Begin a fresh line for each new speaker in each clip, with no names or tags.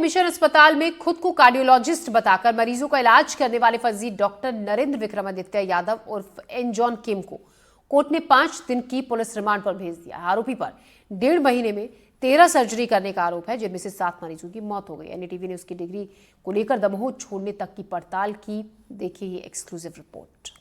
Mission अस्पताल में खुद को कार्डियोलॉजिस्ट बताकर मरीजों का इलाज करने वाले फर्जी डॉक्टर नरेंद्र विक्रमादित्य यादव उर्फ एन जॉन किम को कोर्ट ने 5 दिन की पुलिस रिमांड पर भेज दिया। आरोपी पर 1.5 महीने में 13 सर्जरी करने का आरोप है, जिनमें से 7 मरीजों की मौत हो गई। एनडीटीवी ने उसकी डिग्री को लेकर दमोह छोड़ने तक की पड़ताल की। देखिए ये एक्सक्लूसिव रिपोर्ट।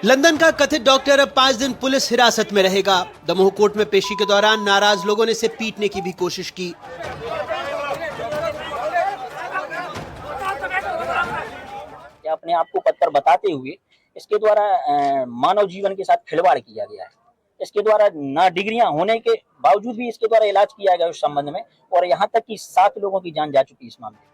लंदन का कथित डॉक्टर अब 5 दिन पुलिस हिरासत में रहेगा। दमोह कोर्ट में पेशी के दौरान नाराज लोगों ने इसे पीटने की भी कोशिश की।
अपने आप को पत्थर बताते हुए इसके द्वारा मानव जीवन के साथ खिलवाड़ किया गया है। इसके द्वारा ना डिग्रियां होने के बावजूद भी इसके द्वारा इलाज किया गया उस संबंध में, और यहाँ तक कि 7 लोगों की जान जा चुकी इस मामले में।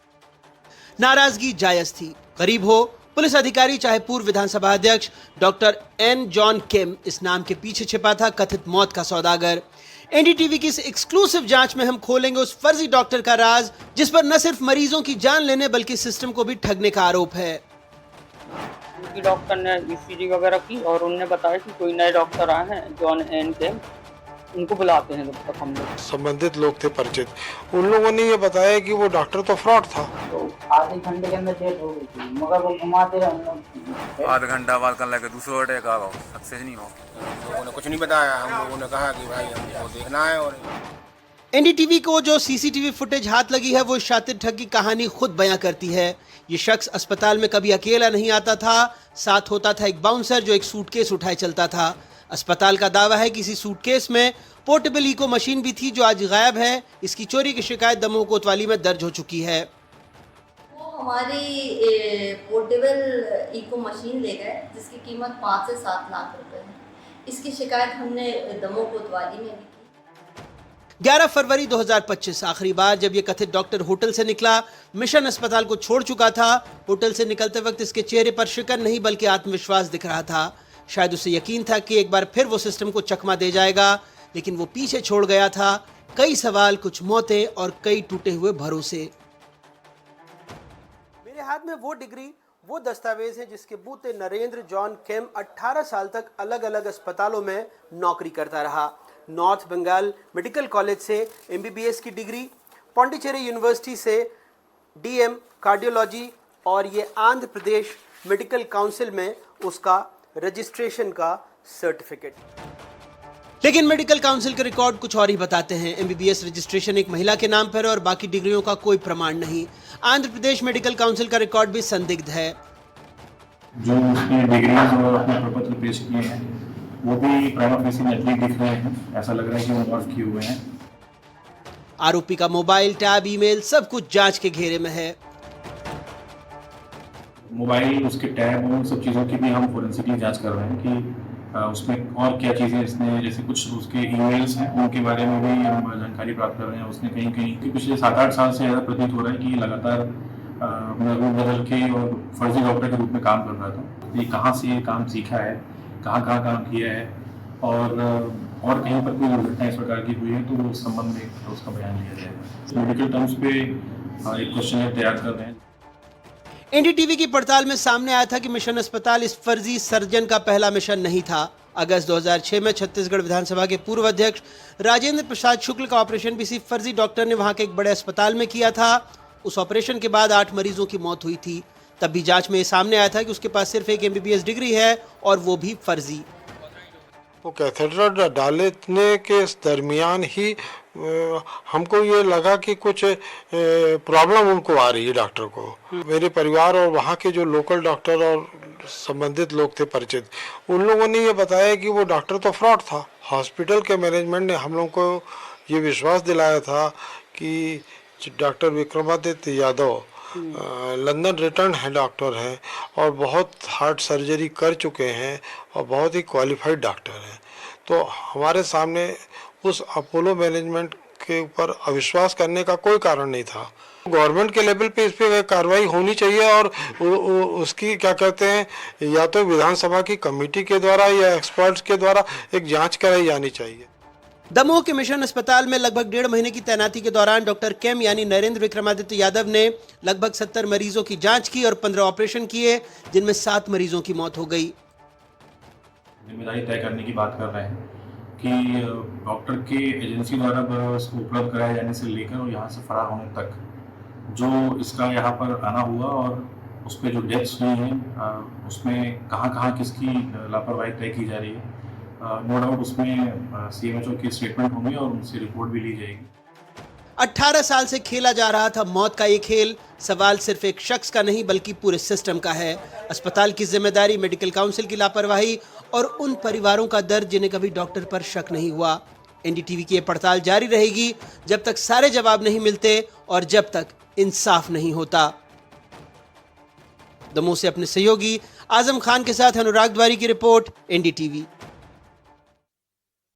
नाराजगी जायज थी। गरीब हो पुलिस अधिकारी चाहे पूर्व विधानसभा अध्यक्ष डॉक्टर एन जॉन किम, इस नाम के पीछे छिपा था कथित मौत का सौदागर। एनडीटीवी की इस एक्सक्लूसिव जांच में हम खोलेंगे उस फर्जी डॉक्टर का राज, जिस पर न सिर्फ मरीजों की जान लेने बल्कि सिस्टम को भी ठगने का आरोप है।
डॉक्टर ने ईसीजी वगैरह की और उन्होंने बताया कि कोई नए डॉक्टर आए हैं जॉन एन किम, उनको बुलाते हैं। जब तक हम लोग
संबंधित लोग थे परिचित, उन लोगों ने ये बताया कि वो डॉक्टर तो फ्रॉड था।
तो आधे घंटे के अंदर डेट हो गई थी, मगर वो घुमाते रहे।
आधा घंटा बाद कर लगे दूसरा अटैक आ गया, सक्सेस नहीं हो।
लोगों ने कुछ नहीं बताया, हम लोगों ने कहा कि भाई हमको देखना है। और
एनडीटीवी को जो सीसीटीवी फुटेज हाथ लगी है वो इस शातिर ठग की कहानी खुद बयां करती है। ये शख्स अस्पताल में कभी अकेला नहीं आता था, साथ होता था एक बाउंसर जो एक सूटकेस उठाए चलता था। अस्पताल का दावा है कि इसी सूटकेस में पोर्टेबल इको मशीन भी थी जो आज गायब है। इसकी चोरी की शिकायत दमोह कोतवाली में दर्ज हो चुकी है।
वो हमारी पोर्टेबल इको मशीन ले गए जिसकी कीमत 5 से 7 लाख रुपए है। इसकी शिकायत हमने दमोह कोतवाली में भी की।
11 फरवरी 2025 आखिरी बार जब ये कथित डॉक्टर होटल से निकला, मिशन अस्पताल को छोड़ चुका था। होटल से निकलते वक्त इसके चेहरे पर शिकन नहीं बल्कि आत्मविश्वास दिख रहा था। शायद उसे यकीन था कि एक बार फिर वो सिस्टम को चकमा दे जाएगा, लेकिन वो पीछे छोड़ गया था कई सवाल, कुछ मौतें और कई टूटे हुए भरोसे। मेरे हाथ में वो डिग्री, वो दस्तावेज है जिसके बूते नरेंद्र जॉन किम 18 साल तक अलग अलग अस्पतालों में नौकरी करता रहा। नॉर्थ बंगाल मेडिकल कॉलेज से एमबीबीएस की डिग्री, पौंडीचेरी यूनिवर्सिटी से डीएम कार्डियोलॉजी, और ये आंध्र प्रदेश मेडिकल काउंसिल में उसका रजिस्ट्रेशन का सर्टिफिकेट। लेकिन मेडिकल काउंसिल के रिकॉर्ड कुछ और ही बताते हैं। एमबीबीएस रजिस्ट्रेशन एक महिला के नाम पर और बाकी डिग्रियों का कोई प्रमाण नहीं। आंध्र प्रदेश मेडिकल काउंसिल का रिकॉर्ड भी संदिग्ध है।
जो उसकी डिग्रीज और अपने प्रपत्र पेश किए हैं वो भी प्राइमा फेसी नकली दिख रहे हैं। ऐसा लग रहा है कि वो मॉर्फ किए हुए हैं।
आरोपी का मोबाइल, टैब, ईमेल सब कुछ जांच के घेरे में है।
मोबाइल, उसके टैब, उन सब चीज़ों की भी हम फोरेंसिकली जांच कर रहे हैं कि उसमें और क्या चीज़ें इसने, जैसे कुछ उसके ईमेल्स हैं उनके बारे में भी हम जानकारी प्राप्त कर रहे हैं। उसने कहीं कहीं पिछले 7-8 साल से ज़्यादा प्रतीत हो रहा है कि लगातार अपना रूप बदल के और फर्जी डॉक्टर के रूप में काम कर रहा था। ये कहाँ से ये काम सीखा है, कहाँ काम किया है, और कहीं पर कोई दुर्घटना इस प्रकार की हुई है तो उस संबंध में तो उसका बयान लिया जाएगा। मेडिकल टर्म्स पे एक क्वेश्चन तैयार कर रहे हैं।
एनडीटीवी की पड़ताल में सामने आया था कि मिशन अस्पताल इस फर्जी सर्जन का पहला मिशन नहीं था। अगस्त 2006 में छत्तीसगढ़ विधानसभा के पूर्व अध्यक्ष राजेंद्र प्रसाद शुक्ल का ऑपरेशन भी इसी फर्जी डॉक्टर ने वहां के एक बड़े अस्पताल में किया था। उस ऑपरेशन के बाद 8 मरीजों की मौत हुई थी। तब भी जांच में ये सामने आया था कि उसके पास सिर्फ एक एमबीबीएस डिग्री है और वो भी फर्जी।
वो कैथेड्रल डालने के दरमियान ही हमको ये लगा कि कुछ प्रॉब्लम उनको आ रही है डॉक्टर को। मेरे परिवार और वहाँ के जो लोकल डॉक्टर और संबंधित लोग थे परिचित, उन लोगों ने ये बताया कि वो डॉक्टर तो फ्रॉड था। हॉस्पिटल के मैनेजमेंट ने हम लोग को ये विश्वास दिलाया था कि doctor Vikramaditya Yadav London return है डॉक्टर हैं और बहुत हार्ट सर्जरी कर चुके हैं और बहुत ही क्वालिफाइड डॉक्टर हैं। तो हमारे सामने उस अपोलो मैनेजमेंट के ऊपर अविश्वास करने का कोई कारण नहीं था। गवर्नमेंट के लेवल पे इस पर कार्रवाई होनी चाहिए और उसकी क्या कहते हैं, या तो विधानसभा की कमेटी के द्वारा या एक्सपर्ट्स के द्वारा एक जांच कराई जानी चाहिए।
दमोह के मिशन अस्पताल में लगभग 1.5 महीने की तैनाती के दौरान डॉक्टर केम यानी नरेंद्र विक्रमादित्य यादव ने लगभग 70 मरीजों की जांच की और 15 ऑपरेशन किए, जिनमें 7 मरीजों की मौत हो गई।
जिम्मेदारी तय करने की बात कर रहे हैं कि डॉक्टर के एजेंसी द्वारा इसको उपलब्ध कराए जाने से लेकर और यहाँ से फरार होने तक जो इसका यहाँ पर आना हुआ और उस पर जो डेथ्स हुई हैं उसमें कहाँ किसकी लापरवाही तय की जा रही है। नो डाउट उसमें सीएमएचओ की स्टेटमेंट होंगे और उनसे रिपोर्ट भी ली जाएगी।
18 साल से खेला जा रहा था मौत का ये खेल। सवाल सिर्फ एक शख्स का नहीं बल्कि पूरे सिस्टम का है। अस्पताल की जिम्मेदारी, मेडिकल काउंसिल की लापरवाही और उन परिवारों का दर्द जिन्हें कभी डॉक्टर पर शक नहीं हुआ। एनडीटीवी की ये पड़ताल जारी रहेगी जब तक सारे जवाब नहीं मिलते और जब तक इंसाफ नहीं होता। दमोह से अपने सहयोगी आजम खान के साथ अनुराग द्वारी की रिपोर्ट, एनडीटीवी।